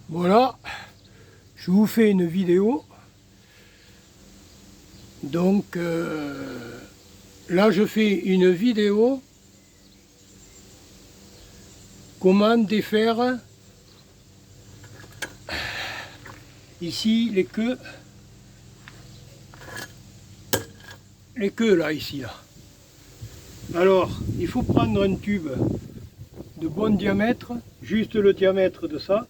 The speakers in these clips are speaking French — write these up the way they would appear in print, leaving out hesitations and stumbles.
Voilà, je vous fais une vidéo. Donc là je fais une vidéo comment défaire ici les queues là, ici là. Alors il faut prendre un tube de bon diamètre, juste le diamètre de ça,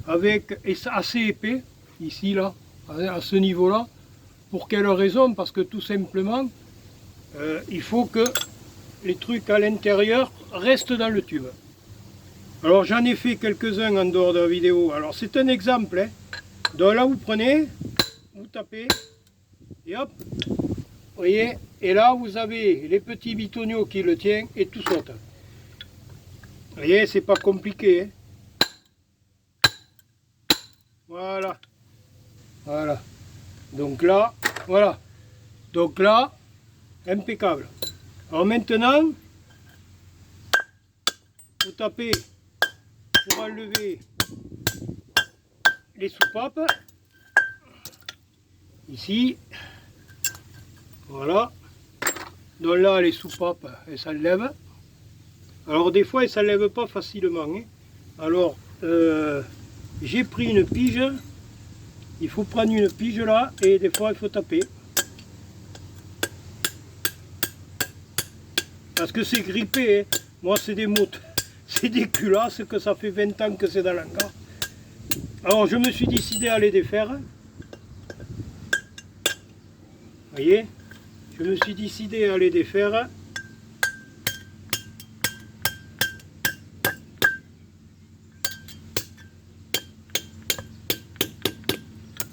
avec assez épais, ici là, à ce niveau là. Pour quelle raison? Parce que tout simplement, il faut que les trucs à l'intérieur restent dans le tube. Alors j'en ai fait quelques-uns en dehors de la vidéo. Alors c'est un exemple. Hein. Donc là vous prenez, vous tapez, et hop, vous voyez, et là vous avez les petits bitonniaux qui le tiennent et tout saute. Vous voyez, c'est pas compliqué. Hein. Voilà. Voilà. Donc là, voilà. Donc là, impeccable. Alors maintenant, vous tapez pour enlever les soupapes. Ici. Voilà. Donc là, les soupapes, elles s'enlèvent. Alors des fois, elles ne s'enlèvent pas facilement. Hein. Alors, j'ai pris une pige. Il faut prendre une pige là et des fois, il faut taper. Parce que c'est grippé. Hein. Moi, c'est des mots. C'est des culasses que ça fait 20 ans que c'est dans l'hangar. Alors je me suis décidé à les défaire. Vous voyez, je me suis décidé à les défaire.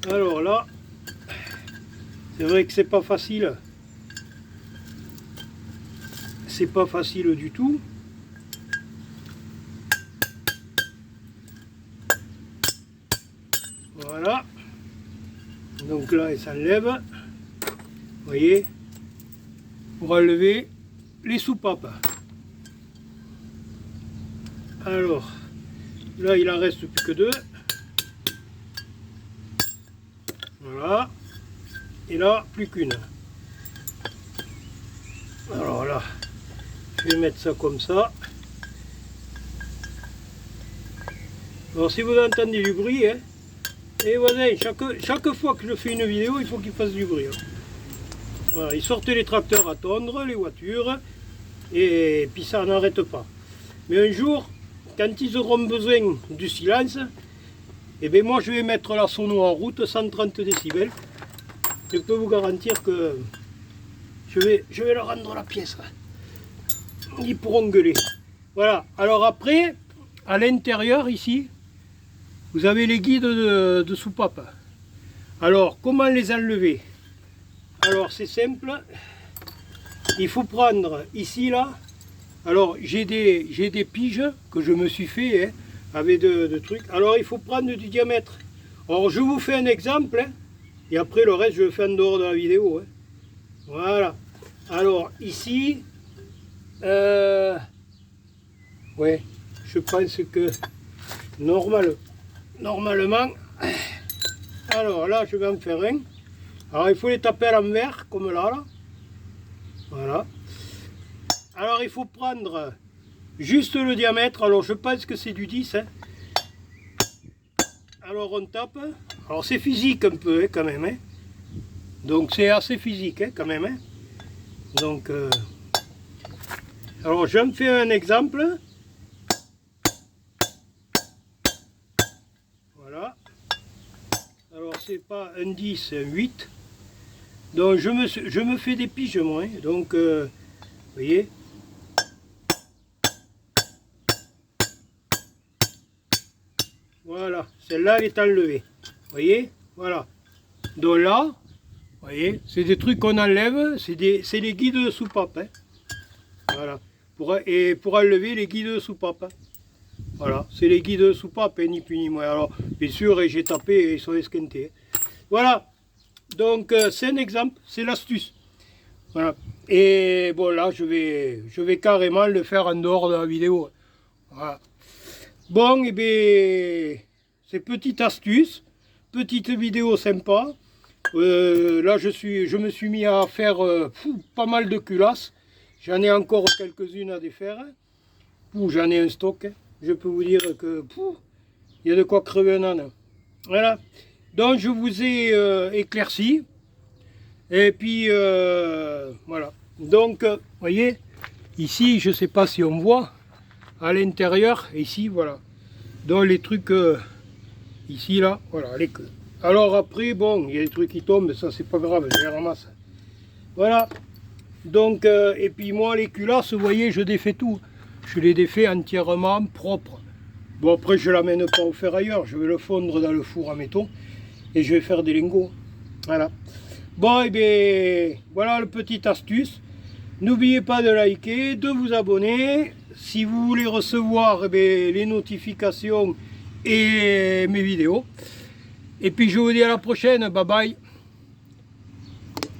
Alors là, c'est vrai que c'est pas facile. C'est pas facile du tout. Voilà. Donc là, elle s'enlève. Vous voyez, pour enlever les soupapes. Alors, là, il en reste plus que deux. Voilà. Et là, plus qu'une. Alors là, je vais mettre ça comme ça. Alors si vous entendez du bruit, hein, et voilà, chaque fois que je fais une vidéo, il faut qu'il fasse du bruit. Hein. Voilà, ils sortent les tracteurs à tondre, les voitures, et puis ça n'arrête pas. Mais un jour, quand ils auront besoin du silence, et bien moi je vais mettre la sono en route, 130 décibels. Je peux vous garantir que je vais leur rendre la pièce. Ils pourront gueuler. Voilà, alors après, à l'intérieur ici, vous avez les guides de soupape. Alors, comment les enlever? Alors, c'est simple. Il faut prendre ici, là. Alors, j'ai des piges que je me suis fait hein, avec de trucs. Alors, il faut prendre du diamètre. Alors, je vous fais un exemple. Hein, et après, le reste, je le fais en dehors de la vidéo. Hein. Voilà. Alors, ici, ouais, je pense que normalement, alors là je vais en faire un. Alors il faut les taper à l'envers, comme là, là. Voilà. Alors il faut prendre juste le diamètre. Alors je pense que c'est du 10. Hein. Alors on tape. Alors c'est physique un peu hein, quand même. Hein. Donc c'est assez physique hein, quand même. Hein. Donc, alors je me fais un exemple. Voilà. Alors c'est pas un 10, c'est un 8. Donc je me fais des piges moi. Hein. Donc vous voyez. Voilà, celle-là elle est enlevée. Vous voyez. Voilà. Donc là, vous voyez, c'est des trucs qu'on enlève, c'est les guides de soupape. Hein. Voilà. Pour enlever les guides de soupape. Hein. Voilà, c'est les guides de soupape, hein, ni plus ni moins. Alors, bien sûr, j'ai tapé et ils sont esquintés. Voilà. Donc, c'est un exemple, c'est l'astuce. Voilà. Et bon, là, je vais carrément le faire en dehors de la vidéo. Voilà. Bon, et bien, c'est petite astuce, petite vidéo sympa. Là je me suis mis à faire pas mal de culasses. J'en ai encore quelques-unes à défaire. J'en ai un stock. Je peux vous dire que il y a de quoi crever un âne. Voilà. Donc je vous ai éclairci. Et puis voilà. Donc vous voyez, ici je ne sais pas si on voit à l'intérieur, ici voilà. Donc les trucs ici là, voilà les queues. Alors après bon, il y a des trucs qui tombent, ça c'est pas grave, je les ramasse. Voilà. Donc et puis moi les culasses, vous voyez, je défais tout. Je les défais entièrement propres. Bon après je l'amène pas au ferrailleur, je vais le fondre dans le four à métaux et je vais faire des lingots. Voilà. Bon et bien voilà le petite astuce. N'oubliez pas de liker, de vous abonner. Si vous voulez recevoir les notifications et mes vidéos. Et puis je vous dis à la prochaine, bye bye.